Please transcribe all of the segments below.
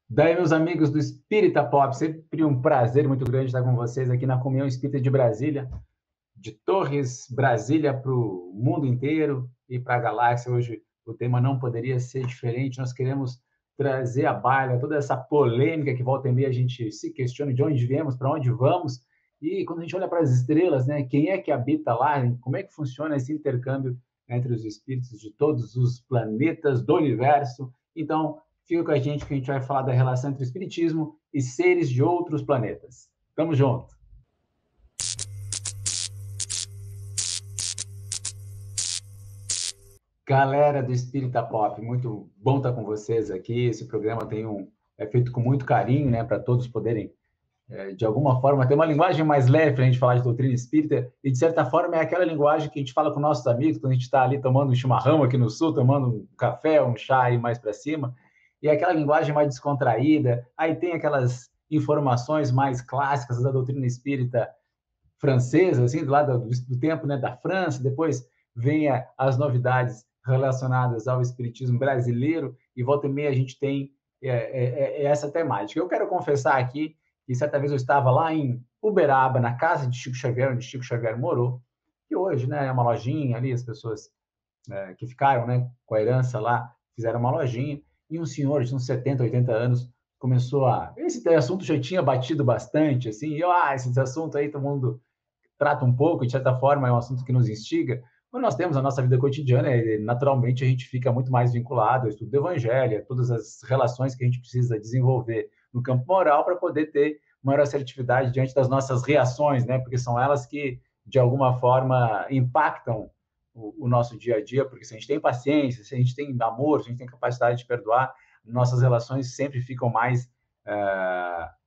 Daí, meus amigos do Espírita Pop, sempre um prazer muito grande estar com vocês aqui na Comunhão Espírita de Brasília, de Torres, Brasília para o mundo inteiro e para a galáxia. Hoje o tema não poderia ser diferente. Nós queremos trazer à baila toda essa polêmica que volta e meia a gente se questiona de onde viemos, para onde vamos. E quando a gente olha para as estrelas, né, quem é que habita lá? Como é que funciona esse intercâmbio entre os espíritos de todos os planetas do universo? Então, fica com a gente que a gente vai falar da relação entre o espiritismo e seres de outros planetas. Tamo junto! Galera do Espírita Pop, muito bom estar com vocês aqui. Esse programa é feito com muito carinho, né, para todos poderem, de alguma forma, ter uma linguagem mais leve para a gente falar de doutrina espírita. E, de certa forma, é aquela linguagem que a gente fala com nossos amigos quando a gente está ali tomando um chimarrão aqui no sul, tomando um café, um chá aí mais para cima. E é aquela linguagem mais descontraída. Aí tem aquelas informações mais clássicas da doutrina espírita francesa, assim, do lado do tempo, né, da França. Depois vem as novidades relacionadas ao espiritismo brasileiro, e volta e meia a gente tem essa temática. Eu quero confessar aqui que certa vez eu estava lá em Uberaba, na casa de Chico Xavier, onde Chico Xavier morou, que hoje, né, é uma lojinha ali, as pessoas que ficaram, né, com a herança lá, fizeram uma lojinha, e um senhor de uns 70, 80 anos começou a... Esse assunto já tinha batido bastante, assim, e eu, esse assunto aí todo mundo trata um pouco, de certa forma é um assunto que nos instiga. Quando nós temos a nossa vida cotidiana, naturalmente a gente fica muito mais vinculado ao estudo do evangelho, a todas as relações que a gente precisa desenvolver no campo moral para poder ter maior assertividade diante das nossas reações, né? Porque são elas que, de alguma forma, impactam o nosso dia a dia, porque se a gente tem paciência, se a gente tem amor, se a gente tem capacidade de perdoar, nossas relações sempre ficam mais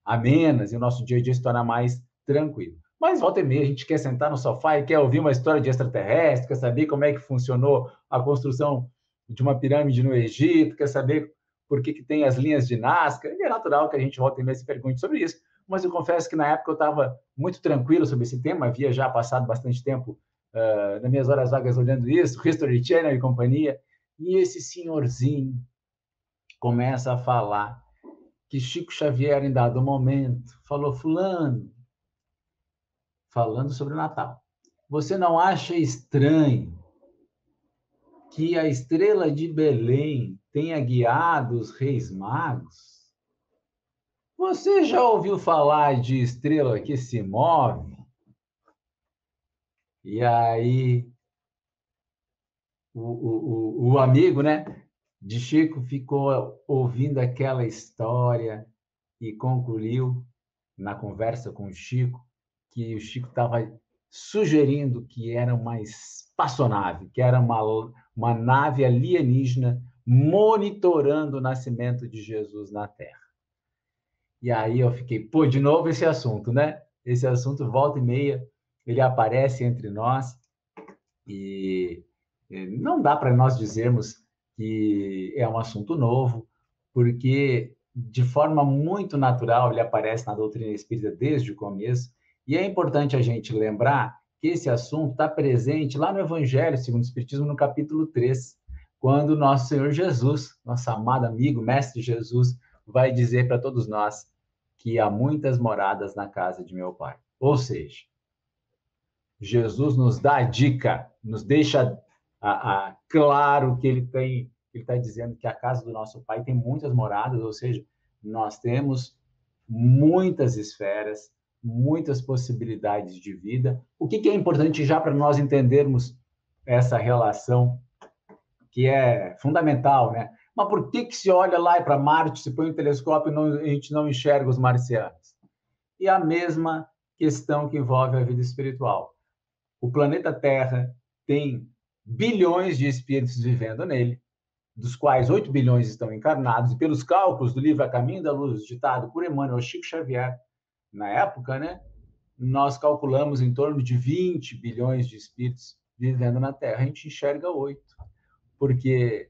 amenas e o nosso dia a dia se torna mais tranquilo. Mas volta e meia a gente quer sentar no sofá e quer ouvir uma história de extraterrestre, quer saber como é que funcionou a construção de uma pirâmide no Egito, quer saber por que tem as linhas de Nazca. E é natural que a gente volta e meia se pergunte sobre isso. Mas eu confesso que na época eu estava muito tranquilo sobre esse tema, havia já passado bastante tempo nas minhas horas vagas olhando isso, History Channel e companhia, e esse senhorzinho começa a falar que Chico Xavier, em dado momento, falou: fulano, falando sobre o Natal, você não acha estranho que a estrela de Belém tenha guiado os reis magos? Você já ouviu falar de estrela que se move? E aí o amigo, né, de Chico ficou ouvindo aquela história e concluiu, na conversa com o Chico, que o Chico estava sugerindo que era uma espaçonave, que era uma nave alienígena monitorando o nascimento de Jesus na Terra. E aí eu fiquei, pô, de novo esse assunto, né? Esse assunto, volta e meia, ele aparece entre nós e não dá para nós dizermos que é um assunto novo, porque de forma muito natural ele aparece na doutrina espírita desde o começo, e é importante a gente lembrar que esse assunto está presente lá no Evangelho segundo o Espiritismo, no capítulo 3, quando nosso Senhor Jesus, nosso amado amigo, Mestre Jesus, vai dizer para todos nós que há muitas moradas na casa de meu Pai. Ou seja, Jesus nos dá a dica, nos deixa claro que ele está dizendo que a casa do nosso Pai tem muitas moradas, ou seja, nós temos muitas esferas, muitas possibilidades de vida. O que é importante já para nós entendermos essa relação, que é fundamental, né? Mas por que se olha lá para Marte, se põe um telescópio e a gente não enxerga os marcianos? E a mesma questão que envolve a vida espiritual. O planeta Terra tem bilhões de espíritos vivendo nele, dos quais 8 bilhões estão encarnados, e pelos cálculos do livro A Caminho da Luz, ditado por Emmanuel Chico Xavier, na época, né, nós calculamos em torno de 20 bilhões de espíritos vivendo na Terra. A gente enxerga 8, porque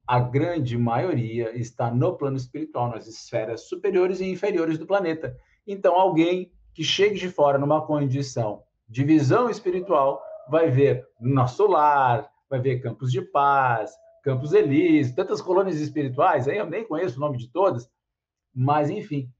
a grande maioria está no plano espiritual, nas esferas superiores e inferiores do planeta. Então, alguém que chegue de fora numa condição de visão espiritual vai ver nosso lar, vai ver Campos de Paz, Campos Elíseos, tantas colônias espirituais, aí eu nem conheço o nome de todas, Mas, enfim,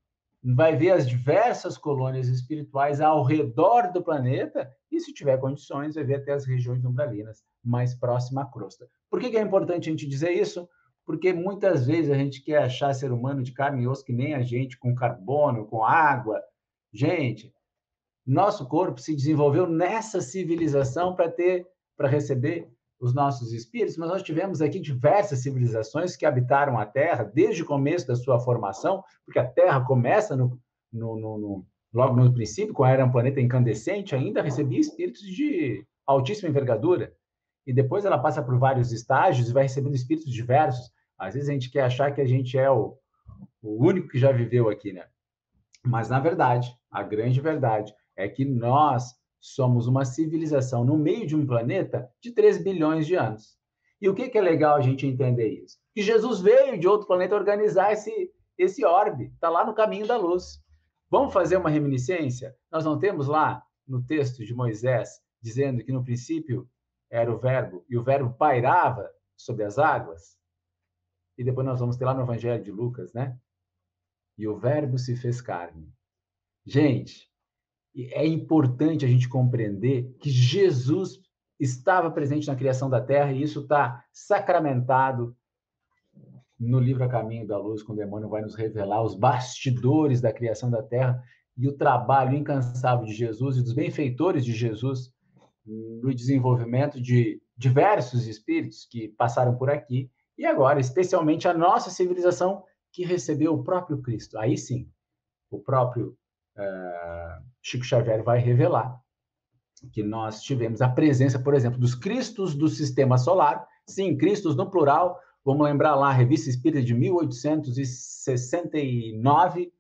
vai ver as diversas colônias espirituais ao redor do planeta e, se tiver condições, vai ver até as regiões umbralinas mais próximas à crosta. Por que é importante a gente dizer isso? Porque muitas vezes a gente quer achar ser humano de carne e osso que nem a gente, com carbono, com água. Gente, nosso corpo se desenvolveu nessa civilização para receber os nossos espíritos, mas nós tivemos aqui diversas civilizações que habitaram a Terra desde o começo da sua formação, porque a Terra começa logo no princípio, quando era um planeta incandescente, ainda recebia espíritos de altíssima envergadura, e depois ela passa por vários estágios e vai recebendo espíritos diversos. Às vezes a gente quer achar que a gente é o único que já viveu aqui, né? Mas, na verdade, a grande verdade é que nós somos uma civilização no meio de um planeta de 3 bilhões de anos. E o que é legal a gente entender isso? Que Jesus veio de outro planeta organizar esse orbe, está lá no caminho da luz. Vamos fazer uma reminiscência? Nós não temos lá no texto de Moisés dizendo que no princípio era o verbo e o verbo pairava sobre as águas? E depois nós vamos ter lá no Evangelho de Lucas, né? E o verbo se fez carne. Gente, é importante a gente compreender que Jesus estava presente na criação da Terra e isso está sacramentado no livro A Caminho da Luz, quando Emmanuel vai nos revelar os bastidores da criação da Terra e o trabalho incansável de Jesus e dos benfeitores de Jesus no desenvolvimento de diversos espíritos que passaram por aqui e agora, especialmente, a nossa civilização que recebeu o próprio Cristo. Aí sim, o próprio Chico Xavier vai revelar que nós tivemos a presença, por exemplo, dos Cristos do Sistema Solar. Sim, Cristos no plural. Vamos lembrar lá a Revista Espírita de 1869,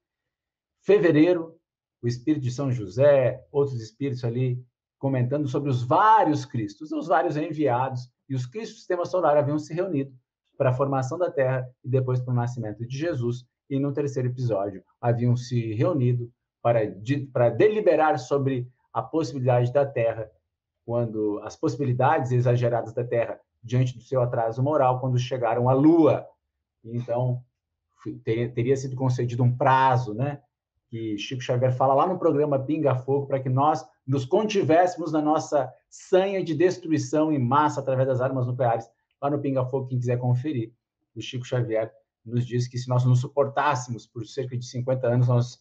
fevereiro, o Espírito de São José, outros espíritos ali comentando sobre os vários Cristos, os vários enviados, e os Cristos do Sistema Solar haviam se reunido para a formação da Terra e depois para o nascimento de Jesus, e no terceiro episódio haviam se reunido para deliberar sobre a possibilidade da Terra, quando as possibilidades exageradas da Terra diante do seu atraso moral, quando chegaram à Lua. Então, teria sido concedido um prazo, né? Que Chico Xavier fala lá no programa Pinga Fogo, para que nós nos contivéssemos na nossa sanha de destruição em massa através das armas nucleares. Lá no Pinga Fogo, quem quiser conferir, o Chico Xavier nos diz que se nós nos suportássemos por cerca de 50 anos, nós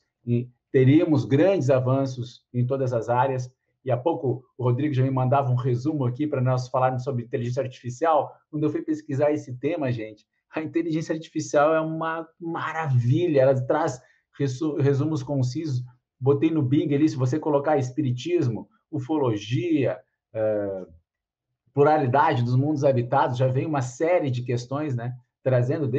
teríamos grandes avanços em todas as áreas. E há pouco o Rodrigo já me mandava um resumo aqui para nós falarmos sobre inteligência artificial. Quando eu fui pesquisar esse tema, gente, a inteligência artificial é uma maravilha, ela traz resumos concisos. Botei no Bing ali, se você colocar espiritismo, ufologia, pluralidade dos mundos habitados, já vem uma série de questões, né? Trazendo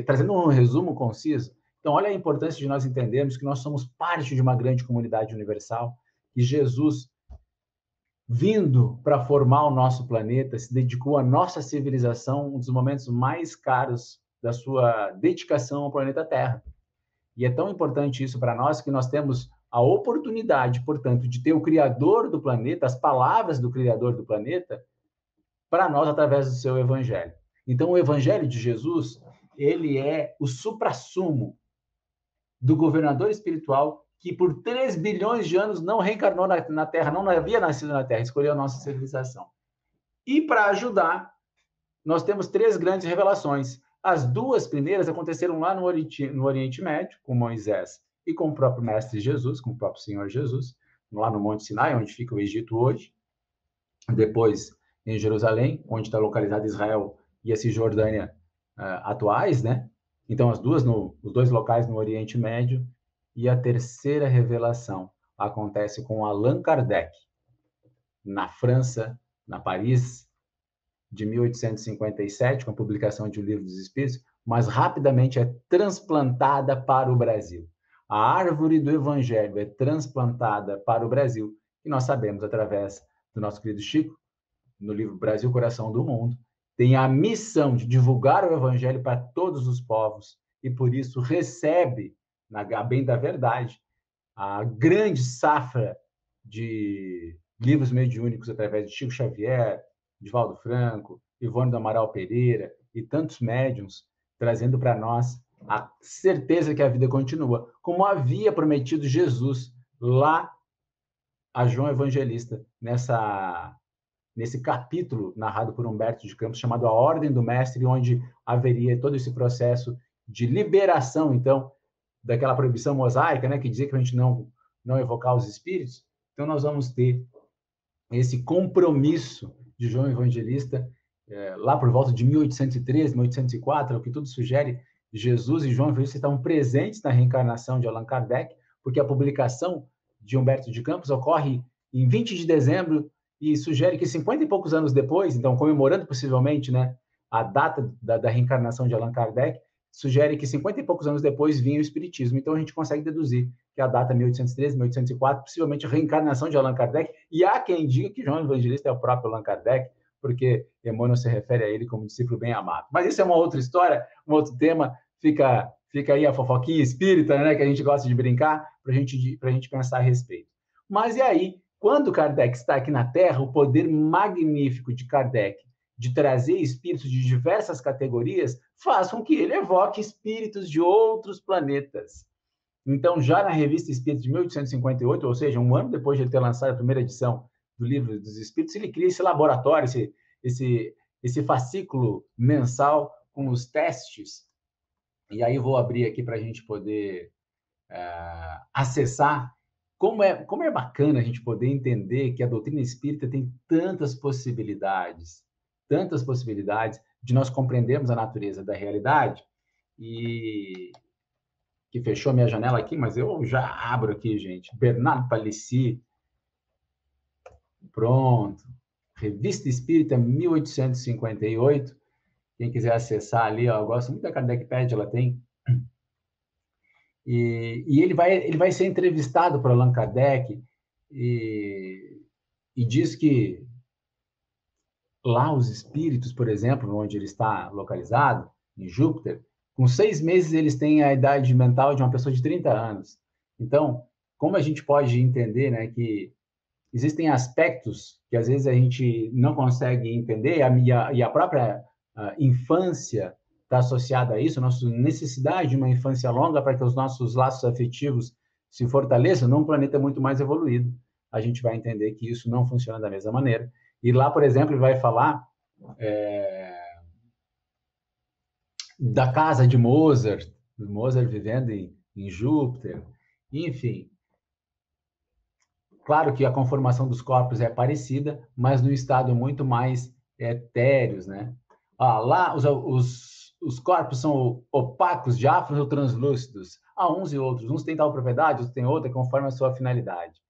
trazendo um resumo conciso. Então, olha a importância de nós entendermos que nós somos parte de uma grande comunidade universal, que Jesus, vindo para formar o nosso planeta, se dedicou à nossa civilização, um dos momentos mais caros da sua dedicação ao planeta Terra. E é tão importante isso para nós que nós temos a oportunidade, portanto, de ter o Criador do planeta, as palavras do Criador do planeta, para nós através do seu Evangelho. Então, o Evangelho de Jesus, ele é o suprassumo do governador espiritual que por 3 bilhões de anos não reencarnou na Terra, não havia nascido na Terra, escolheu a nossa civilização. E para ajudar, nós temos 3 grandes revelações. As 2 primeiras aconteceram lá no Oriente Médio, com Moisés e com o próprio Mestre Jesus, com o próprio Senhor Jesus, lá no Monte Sinai, onde fica o Egito hoje. Depois, em Jerusalém, onde está localizado Israel e a Cisjordânia atuais, né? Então, os 2 locais no Oriente Médio. E a terceira revelação acontece com Allan Kardec, na França, na Paris, de 1857, com a publicação de O Livro dos Espíritos, mas rapidamente é transplantada para o Brasil. A árvore do Evangelho é transplantada para o Brasil, e nós sabemos, através do nosso querido Chico, no livro Brasil, Coração do Mundo, tem a missão de divulgar o Evangelho para todos os povos, e por isso recebe, a bem da verdade, a grande safra de livros mediúnicos através de Chico Xavier, Divaldo Franco, Ivone do Amaral Pereira e tantos médiuns, trazendo para nós a certeza que a vida continua, como havia prometido Jesus lá a João Evangelista, nesse capítulo narrado por Humberto de Campos, chamado A Ordem do Mestre, onde haveria todo esse processo de liberação, então, daquela proibição mosaica, né, que dizia que a gente não evocar os espíritos. Então, nós vamos ter esse compromisso de João Evangelista, lá por volta de 1813, 1804, o que tudo sugere, Jesus e João Evangelista estavam presentes na reencarnação de Allan Kardec, porque a publicação de Humberto de Campos ocorre em 20 de dezembro e sugere que 50 e poucos anos depois, então comemorando possivelmente, né, a data da reencarnação de Allan Kardec, sugere que 50 e poucos anos depois vinha o Espiritismo. Então a gente consegue deduzir que a data 1813, 1804, possivelmente a reencarnação de Allan Kardec, e há quem diga que João Evangelista é o próprio Allan Kardec, porque Emmanuel se refere a ele como discípulo bem amado. Mas isso é uma outra história, um outro tema, fica aí a fofoquinha espírita, né, que a gente gosta de brincar, para a gente pensar a respeito. Mas e aí, quando Kardec está aqui na Terra, o poder magnífico de Kardec de trazer espíritos de diversas categorias faz com que ele evoque espíritos de outros planetas. Então, já na Revista Espírita de 1858, ou seja, um ano depois de ele ter lançado a primeira edição do Livro dos Espíritos, ele cria esse laboratório, esse fascículo mensal com os testes. E aí vou abrir aqui para a gente poder acessar como é bacana a gente poder entender que a doutrina espírita tem tantas possibilidades de nós compreendermos a natureza da realidade. E que fechou minha janela aqui, mas eu já abro aqui, gente. Bernardo Palissy. Pronto. Revista Espírita 1858. Quem quiser acessar ali, ó, eu gosto muito da Kardecpédia, ela tem. E ele vai ser entrevistado por Allan Kardec e diz que lá os espíritos, por exemplo, onde ele está localizado, em Júpiter, com 6 meses eles têm a idade mental de uma pessoa de 30 anos. Então, como a gente pode entender, né, que existem aspectos que às vezes a gente não consegue entender, e a própria infância está associada a isso, a nossa necessidade de uma infância longa para que os nossos laços afetivos se fortaleçam num planeta muito mais evoluído. A gente vai entender que isso não funciona da mesma maneira. E lá, por exemplo, ele vai falar da casa de Mozart vivendo em Júpiter, enfim. Claro que a conformação dos corpos é parecida, mas no estado muito mais etéreos, né? Lá os corpos são opacos, diáfanos ou translúcidos. Há uns e outros. Uns têm tal propriedade, outros têm outra, conforme a sua finalidade.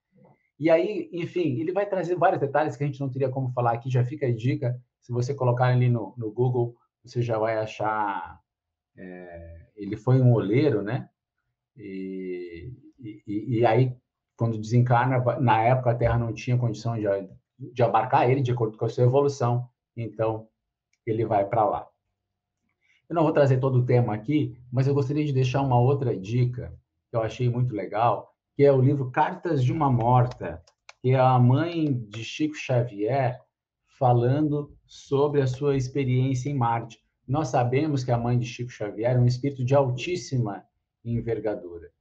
E aí, enfim, ele vai trazer vários detalhes que a gente não teria como falar aqui. Já fica a dica, se você colocar ali no Google, você já vai achar... ele foi um oleiro, né? E aí, quando desencarna, na época a Terra não tinha condição de abarcar ele de acordo com a sua evolução, então ele vai para lá. Eu não vou trazer todo o tema aqui, mas eu gostaria de deixar uma outra dica que eu achei muito legal, que é o livro Cartas de uma Morta, que é a mãe de Chico Xavier falando sobre a sua experiência em Marte. Nós sabemos que a mãe de Chico Xavier é um espírito de altíssima envergadura.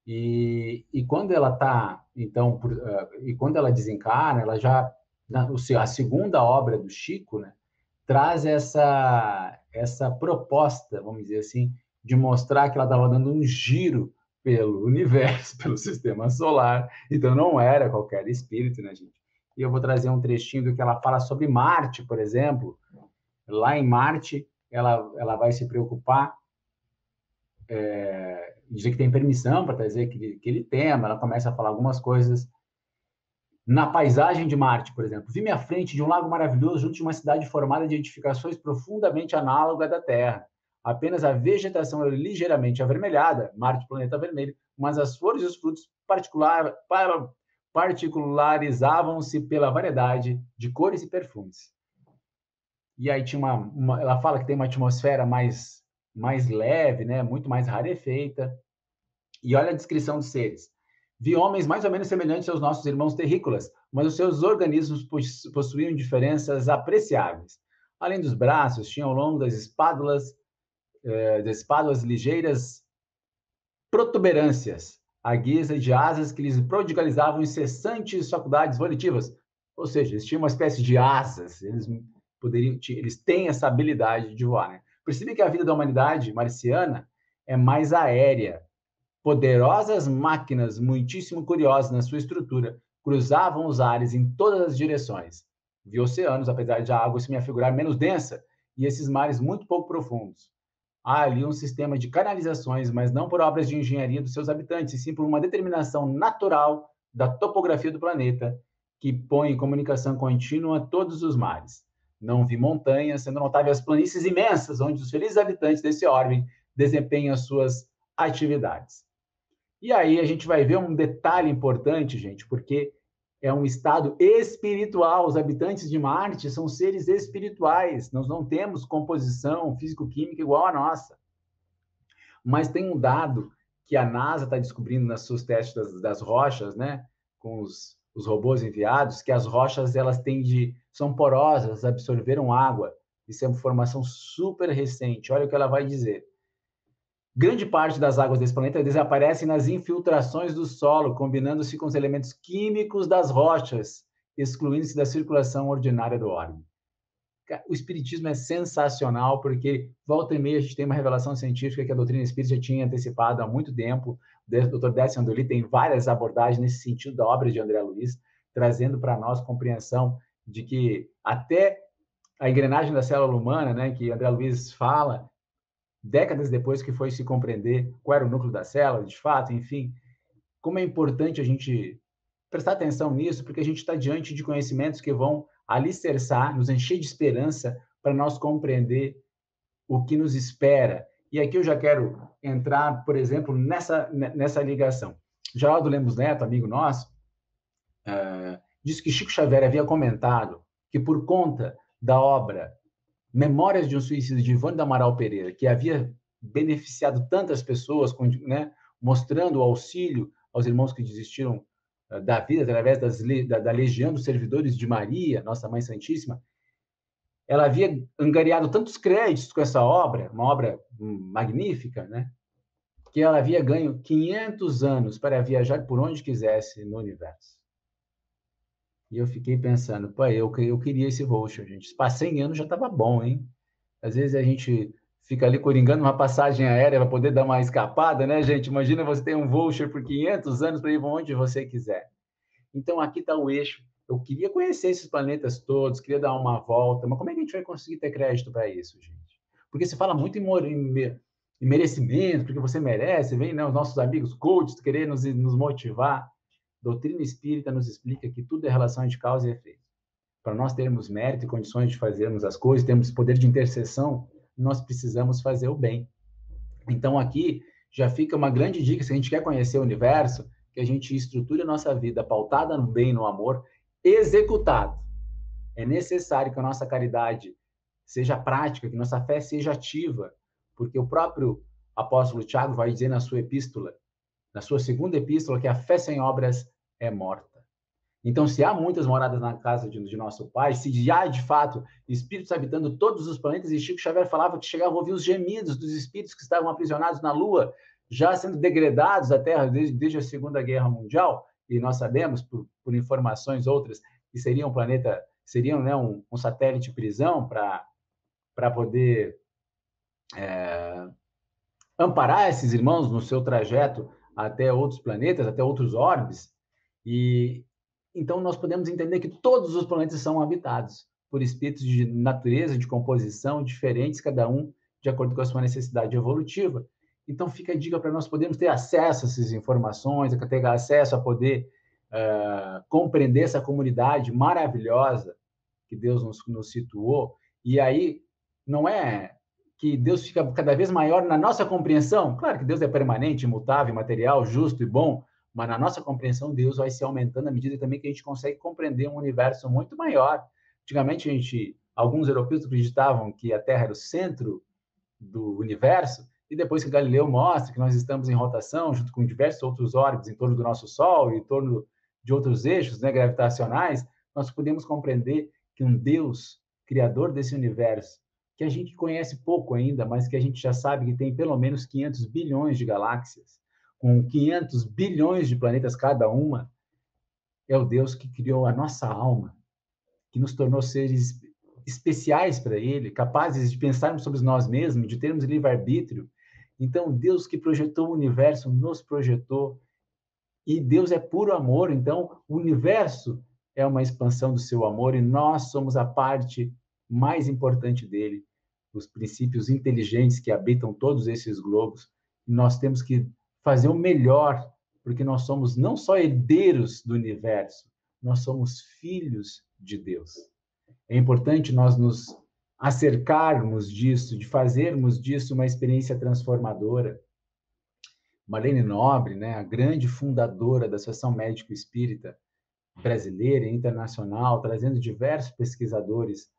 E quando ela está, então, e quando ela desencarna, ela já, a segunda obra do Chico, né, traz essa proposta, vamos dizer assim, de mostrar que ela estava dando um giro pelo universo, pelo sistema solar, então não era qualquer espírito, né, gente? E eu vou trazer um trechinho do que ela fala sobre Marte, por exemplo. Lá em Marte, ela vai se preocupar, dizer que tem permissão para trazer aquele tema, ela começa a falar algumas coisas. Na paisagem de Marte, por exemplo, vi-me à frente de um lago maravilhoso junto de uma cidade formada de edificações profundamente análogas da Terra. Apenas a vegetação era ligeiramente avermelhada, Marte, planeta vermelho, mas as flores e os frutos particularizavam-se pela variedade de cores e perfumes. E aí tinha ela fala que tem uma atmosfera mais leve, né, muito mais rarefeita. E olha a descrição dos seres. Vi homens mais ou menos semelhantes aos nossos irmãos terrícolas, mas os seus organismos possuíam diferenças apreciáveis. Além dos braços, tinham longas espádulas das páduas ligeiras protuberâncias, à guisa de asas que lhes prodigalizavam incessantes faculdades volitivas. Ou seja, eles tinham uma espécie de asas, eles têm essa habilidade de voar. Né? Percebe que a vida da humanidade marciana é mais aérea. Poderosas máquinas, muitíssimo curiosas na sua estrutura, cruzavam os ares em todas as direções. Vi oceanos, apesar de a água se me afigurar menos densa, e esses mares muito pouco profundos. Há ali um sistema de canalizações, mas não por obras de engenharia dos seus habitantes, e sim por uma determinação natural da topografia do planeta, que põe em comunicação contínua todos os mares. Não vi montanhas, sendo notáveis as planícies imensas, onde os felizes habitantes desse orbe desempenham as suas atividades. E aí a gente vai ver um detalhe importante, gente, porque é um estado espiritual. Os habitantes de Marte são seres espirituais. Nós não temos composição físico-química igual a nossa. Mas tem um dado que a NASA está descobrindo nos seus testes das rochas, né, com os robôs enviados, que as rochas elas são porosas, absorveram água. Isso é uma informação super recente. Olha o que ela vai dizer. Grande parte das águas desse planeta desaparecem nas infiltrações do solo, combinando-se com os elementos químicos das rochas, excluindo-se da circulação ordinária do orbe. O espiritismo é sensacional, porque volta e meia a gente tem uma revelação científica que a doutrina espírita já tinha antecipado há muito tempo. O Dr. Décio Andoli tem várias abordagens nesse sentido da obra de André Luiz, trazendo para nós compreensão de que até a engrenagem da célula humana, né, que André Luiz fala, décadas depois que foi se compreender qual era o núcleo da célula, de fato, enfim, como é importante a gente prestar atenção nisso, porque a gente está diante de conhecimentos que vão alicerçar, nos encher de esperança para nós compreender o que nos espera. E aqui eu já quero entrar, por exemplo, nessa ligação. Geraldo Lemos Neto, amigo nosso, disse que Chico Xavier havia comentado que por conta da obra Memórias de um Suicídio, de Ivone do Amaral Pereira, que havia beneficiado tantas pessoas, né, mostrando o auxílio aos irmãos que desistiram da vida através da Legião dos Servidores de Maria, Nossa Mãe Santíssima. Ela havia angariado tantos créditos com essa obra, uma obra magnífica, né, que ela havia ganho 500 anos para viajar por onde quisesse no universo. E eu fiquei pensando, pô, eu queria esse voucher, gente. Se passar 100 anos já estava bom, hein? Às vezes a gente fica ali coringando uma passagem aérea para poder dar uma escapada, né, gente? Imagina você ter um voucher por 500 anos para ir onde você quiser. Então, aqui está o eixo. Eu queria conhecer esses planetas todos, queria dar uma volta, mas como é que a gente vai conseguir ter crédito para isso, gente? Porque se fala muito em merecimento, porque você merece, vem, né, os nossos amigos coaches querer nos motivar. Doutrina espírita nos explica que tudo é relação de causa e efeito. Para nós termos mérito e condições de fazermos as coisas, termos poder de intercessão, nós precisamos fazer o bem. Então, aqui já fica uma grande dica, se a gente quer conhecer o universo, que a gente estruture a nossa vida pautada no bem, no amor, executado. É necessário que a nossa caridade seja prática, que nossa fé seja ativa, porque o próprio apóstolo Tiago vai dizer na sua epístola, na sua segunda epístola, que a fé sem obras é morta. Então, se há muitas moradas na casa de nosso Pai, se há, de fato, espíritos habitando todos os planetas, e Chico Xavier falava que chegava a ouvir os gemidos dos espíritos que estavam aprisionados na Lua, já sendo degradados da Terra desde a Segunda Guerra Mundial, e nós sabemos, por informações outras, que seria um planeta, seriam, né, um satélite prisão para poder amparar esses irmãos no seu trajeto até outros planetas, até outros orbes, e então nós podemos entender que todos os planetas são habitados por espíritos de natureza, de composição diferentes, cada um de acordo com a sua necessidade evolutiva. Então fica a dica para nós podermos ter acesso a essas informações, a ter acesso a poder compreender essa comunidade maravilhosa que Deus nos situou. E aí não é que Deus fica cada vez maior na nossa compreensão. Claro que Deus é permanente, imutável, material, justo e bom, mas na nossa compreensão Deus vai se aumentando à medida também que a gente consegue compreender um universo muito maior. Antigamente, alguns europeus acreditavam que a Terra era o centro do universo, e depois que Galileu mostra que nós estamos em rotação, junto com diversos outros órbitas em torno do nosso Sol e em torno de outros eixos, né, gravitacionais, nós podemos compreender que um Deus, criador desse universo, que a gente conhece pouco ainda, mas que a gente já sabe que tem pelo menos 500 bilhões de galáxias, com 500 bilhões de planetas cada uma, é o Deus que criou a nossa alma, que nos tornou seres especiais para Ele, capazes de pensarmos sobre nós mesmos, de termos livre-arbítrio. Então, Deus que projetou o universo nos projetou, e Deus é puro amor, então o universo é uma expansão do seu amor e nós somos a parte mais importante dele, os princípios inteligentes que habitam todos esses globos. E nós temos que fazer o melhor, porque nós somos não só herdeiros do universo, nós somos filhos de Deus. É importante nós nos acercarmos disso, de fazermos disso uma experiência transformadora. Marlene Nobre, né, a grande fundadora da Associação Médico Espírita brasileira e internacional, trazendo diversos pesquisadores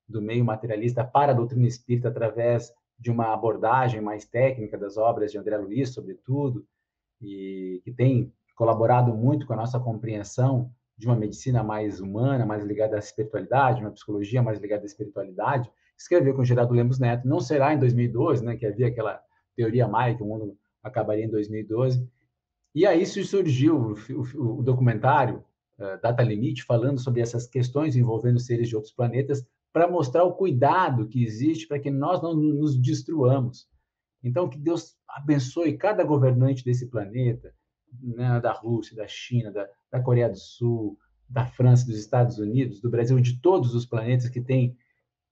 do meio materialista para a doutrina espírita através de uma abordagem mais técnica das obras de André Luiz, sobretudo, e que tem colaborado muito com a nossa compreensão de uma medicina mais humana, mais ligada à espiritualidade, uma psicologia mais ligada à espiritualidade, escreveu com Geraldo Lemos Neto. Não será em 2012, né, que havia aquela teoria maia que o mundo acabaria em 2012. E aí surgiu o documentário Data Limite, falando sobre essas questões envolvendo seres de outros planetas, para mostrar o cuidado que existe para que nós não nos destruamos. Então, que Deus abençoe cada governante desse planeta, né, da Rússia, da China, da Coreia do Sul, da França, dos Estados Unidos, do Brasil, de todos os planetas que têm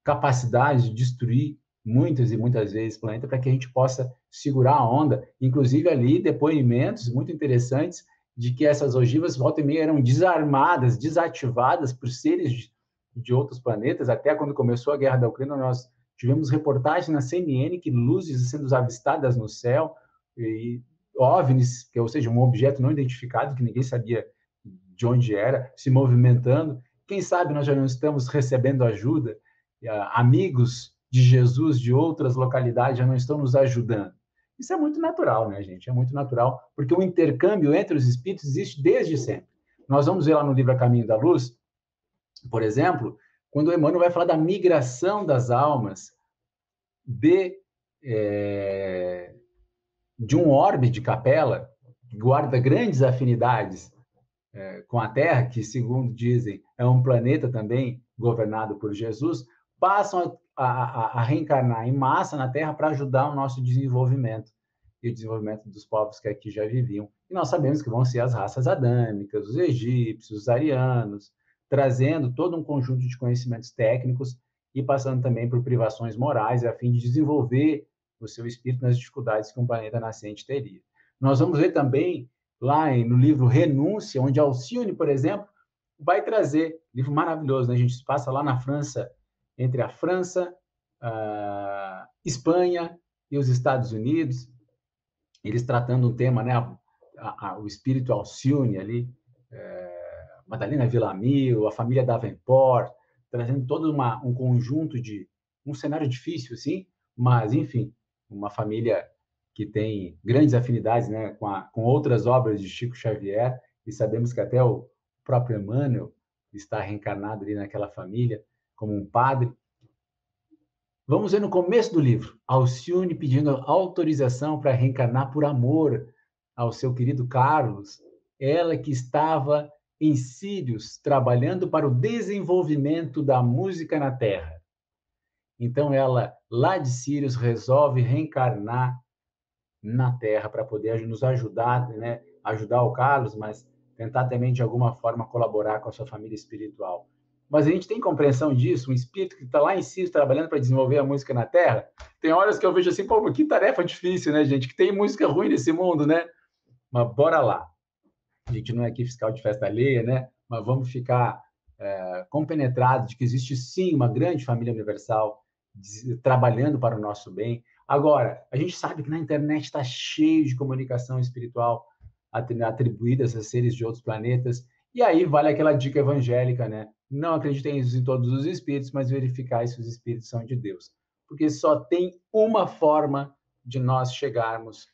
capacidade de destruir muitas e muitas vezes o planeta, para que a gente possa segurar a onda. Inclusive, ali, depoimentos muito interessantes de que essas ogivas, volta e meia, eram desarmadas, desativadas por seres de outros planetas. Até quando começou a guerra da Ucrânia, nós tivemos reportagem na CNN que luzes sendo avistadas no céu, e OVNIs, que, ou seja, um objeto não identificado, que ninguém sabia de onde era, se movimentando. Quem sabe nós já não estamos recebendo ajuda, amigos de Jesus de outras localidades já não estão nos ajudando. Isso é muito natural, né, gente? É muito natural, porque o intercâmbio entre os espíritos existe desde sempre. Nós vamos ver lá no livro A Caminho da Luz, por exemplo, quando o Emmanuel vai falar da migração das almas de um orbe de Capela, que guarda grandes afinidades com a Terra, que, segundo dizem, é um planeta também governado por Jesus, passam a reencarnar em massa na Terra para ajudar o nosso desenvolvimento e o desenvolvimento dos povos que aqui já viviam. E nós sabemos que vão ser as raças adâmicas, os egípcios, os arianos, trazendo todo um conjunto de conhecimentos técnicos e passando também por privações morais, a fim de desenvolver o seu espírito nas dificuldades que um planeta nascente teria. Nós vamos ver também lá no livro Renúncia, onde Alcione, por exemplo, vai trazer, livro maravilhoso, né? A gente passa lá na França, entre a França, a Espanha e os Estados Unidos, eles tratando um tema, né? O espírito Alcione ali, Madalena Villamil, a família Davenport, trazendo todo um conjunto de um cenário difícil, assim, mas, enfim, uma família que tem grandes afinidades, né, com outras obras de Chico Xavier, e sabemos que até o próprio Emmanuel está reencarnado ali naquela família, como um padre. Vamos ver no começo do livro, Alcione pedindo autorização para reencarnar por amor ao seu querido Carlos, ela que estava em Sírios trabalhando para o desenvolvimento da música na Terra. Então ela, lá de Sírios, resolve reencarnar na Terra para poder nos ajudar, né? Ajudar o Carlos, mas tentar também de alguma forma colaborar com a sua família espiritual. Mas a gente tem compreensão disso, um espírito que está lá em si trabalhando para desenvolver a música na Terra. Tem horas que eu vejo assim, pô, que tarefa difícil, né, gente? Que tem música ruim nesse mundo, né? Mas bora lá. A gente não é aqui fiscal de festa alheia, né? Mas vamos ficar compenetrados de que existe sim uma grande família universal trabalhando para o nosso bem. Agora, a gente sabe que na internet está cheio de comunicação espiritual atribuída a seres de outros planetas, e aí vale aquela dica evangélica, né? Não acreditem em todos os espíritos, mas verificar se os espíritos são de Deus. Porque só tem uma forma de nós chegarmos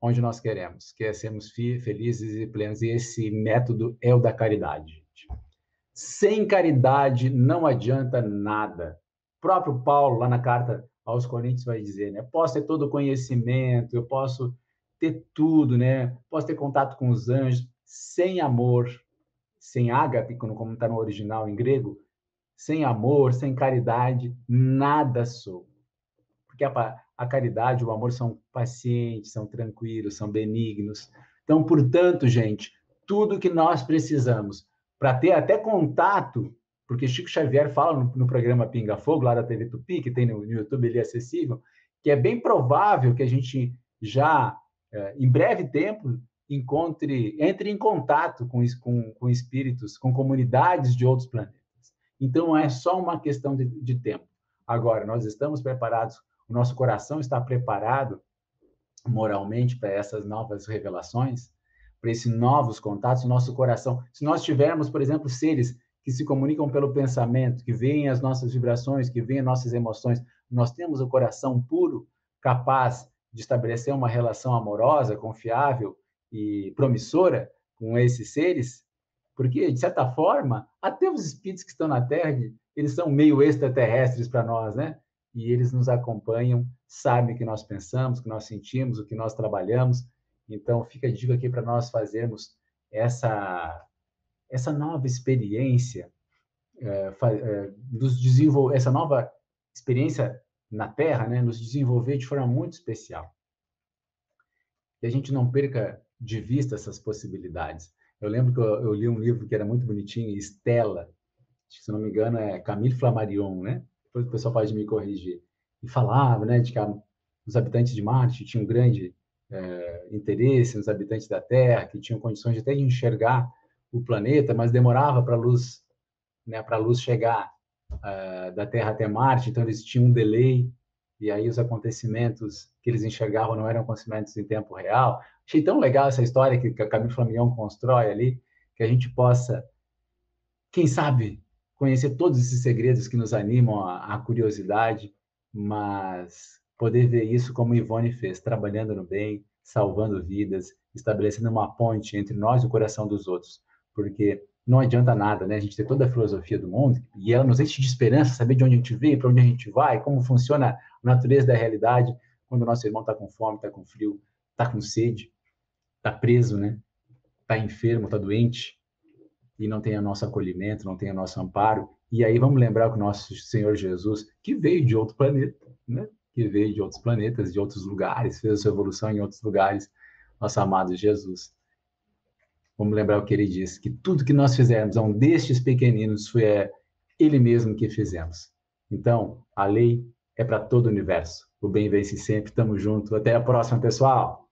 onde nós queremos, que é sermos felizes e plenos, e esse método é o da caridade, gente. Sem caridade não adianta nada. próprio Paulo, lá na carta aos Coríntios, vai dizer, né? Posso ter todo o conhecimento, eu posso ter tudo, né? Posso ter contato com os anjos, sem amor, sem ágape, como está no original em grego, sem amor, sem caridade, nada sou. Porque a caridade e o amor são pacientes, são tranquilos, são benignos. Então, portanto, gente, tudo que nós precisamos para ter até contato, porque Chico Xavier fala no programa Pinga Fogo, lá da TV Tupi, que tem no YouTube, ele é acessível, que é bem provável que a gente já, em breve tempo, entre em contato com espíritos, com comunidades de outros planetas. Então, é só uma questão de tempo. Agora, nós estamos preparados, o nosso coração está preparado moralmente para essas novas revelações, para esses novos contatos, o nosso coração. Se nós tivermos, por exemplo, seres que se comunicam pelo pensamento, que veem as nossas vibrações, que veem as nossas emoções, nós temos o coração puro, capaz de estabelecer uma relação amorosa, confiável e promissora com esses seres, porque, de certa forma, até os espíritos que estão na Terra, eles são meio extraterrestres para nós, né? E eles nos acompanham, sabem o que nós pensamos, o que nós sentimos, o que nós trabalhamos. Então, fica a dica aqui para nós fazermos essa nova experiência, essa nova experiência na Terra, né? Nos desenvolver de forma muito especial. Que a gente não perca de vista essas possibilidades. Eu lembro que eu li um livro que era muito bonitinho, Estela, se não me engano é Camille Flammarion, né? Depois o pessoal pode me corrigir. E falava, né, de que os habitantes de Marte tinham um grande interesse nos habitantes da Terra, que tinham condições até de enxergar o planeta, mas demorava para né, a luz chegar da Terra até Marte, então eles tinham um delay, e aí os acontecimentos que eles enxergavam não eram acontecimentos em tempo real. Achei tão legal essa história que a Camille Flammarion constrói ali, que a gente possa, quem sabe, conhecer todos esses segredos que nos animam a curiosidade, mas poder ver isso como Ivone fez, trabalhando no bem, salvando vidas, estabelecendo uma ponte entre nós e o coração dos outros. Porque não adianta nada, né? A gente ter toda a filosofia do mundo e ela nos enche de esperança, saber de onde a gente veio, para onde a gente vai, como funciona a natureza da realidade quando o nosso irmão está com fome, está com frio, está com sede, está preso, né? Está enfermo, está doente e não tem o nosso acolhimento, não tem o nosso amparo. E aí vamos lembrar que o nosso Senhor Jesus, que veio de outro planeta, né? Que veio de outros planetas, de outros lugares, fez a sua evolução em outros lugares, nosso amado Jesus. Vamos lembrar o que ele disse, que tudo que nós fizermos a um destes pequeninos foi ele mesmo que fizemos. Então, a lei é para todo o universo. O bem vence sempre. Tamo junto. Até a próxima, pessoal!